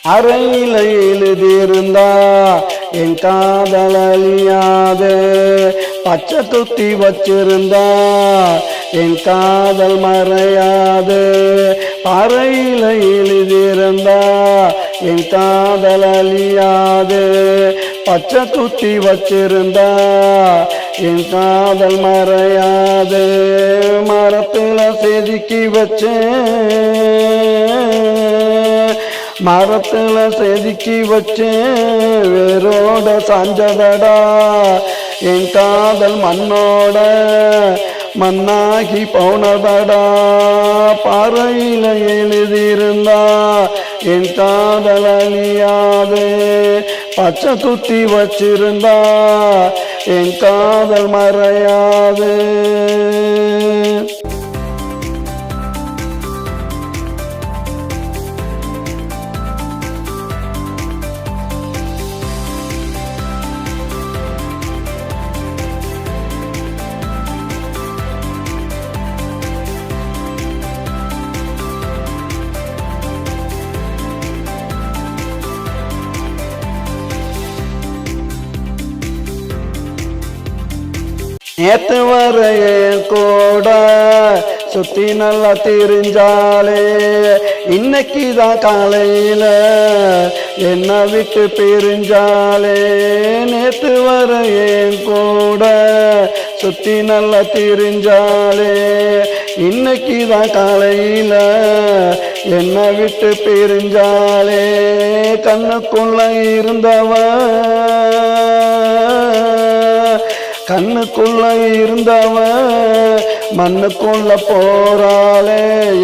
அறையில எழுதியிருந்தா என் காதல் அழியாது, பச்சை குத்தி வச்சிருந்தா என் காதல் மறையாது. அறையில எழுதியிருந்தா என் காதல் அழியாது, பச்சை குத்தி வச்சிருந்தா என் காதல் மறையாது. மரத்துல செதுக்கி வச்சேன், மரத்துல செதுக்கி வச்சேன் வேரோட சாஞ்சதடா. என் காதல் மண்ணோட மண்ணாகி போனதடா. பாறையில எழுதியிருந்தா என் காதல் அழியாது, பச்சை குத்தி வச்சிருந்தா என் காதல் மறையாது. நேத்து வரைய கூட சுத்தி நல்லா தெரிஞ்சாலே, இன்னைக்குதான் காலையில என்ன விட்டு பிரிஞ்சாலே. நேத்து வரைய கூட சுத்தி நல்லா தெரிஞ்சாலே, இன்னைக்குதான் காலையில என்ன விட்டு பிரிஞ்சாலே. கண்ணுக்குள்ள இருந்தவன், கண்ணுக்குள்ள இருந்தவன் மண்ணுக்குள்ள போறாளே,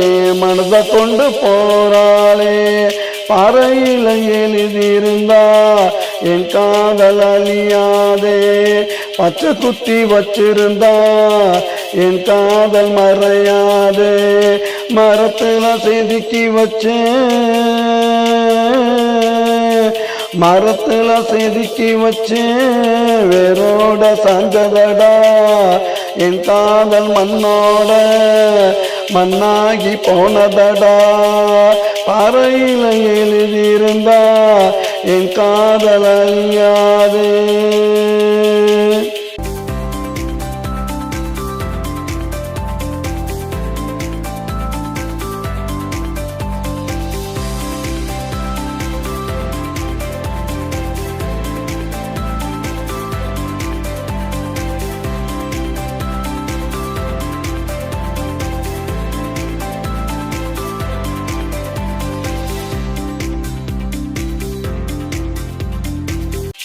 என் மனதை கொண்டு போறாளே. பாறையில எழுதியிருந்தா என் காதல் அழியாதே, பச்சை குத்தி வச்சிருந்தா என் காதல் மறையாதே. மரத்துல செதுக்கி வச்சேன், மரத்துல செதுக்கி வச்சேன் வேரோட சாஞ்சதடா. என் காதல் மண்ணோட மண்ணாகி போனதடா. பாறையில எழுதியிருந்தா என் காதல் அழியாதே.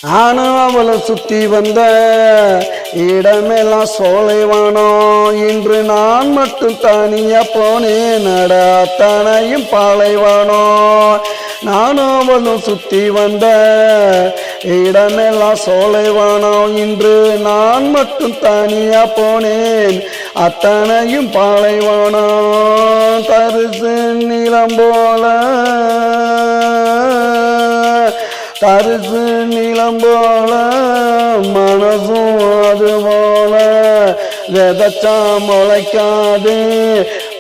நானும் அவளை சுத்தி வந்த இடமெல்லாம் சோலைவானம், இன்று நான் மட்டும் தனியா போனேன் நட அத்தனையும் பாலைவானம். நானும் அவளும் சுத்தி வந்த இடமெல்லாம் சோலைவானம், இன்று நான் மட்டும் தனியா போனேன் அத்தனையும் பாலைவானம். தரிசு நிலம் போல, தரிசு நிலம் போல மனசும் அது போல, விதைச்சா முளைக்காது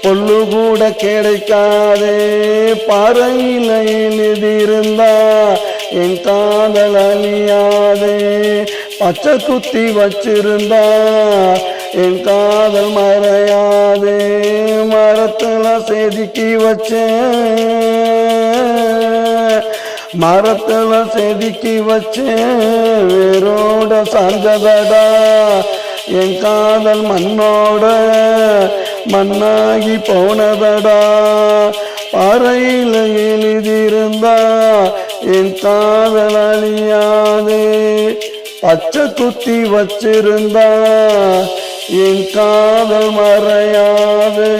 பொல்லு கூட கிடைக்காது. பாறையில எழுதியிருந்தா என் காதல் அழியாது, பச்சை குத்தி வச்சிருந்தா என் காதல் மறையாது. மரத்துல செதுக்கி வச்சேன், மரத்துல செதுக்கி வச்சேன் வேரோட சாஞ்சதடா. என் காதல் மண்ணோட மண்ணாகி போனதடா. பாறையில எழுதியிருந்தா என் காதல் அழியாது, பச்சை குத்தி வச்சிருந்தா என் காதல் மறையாது.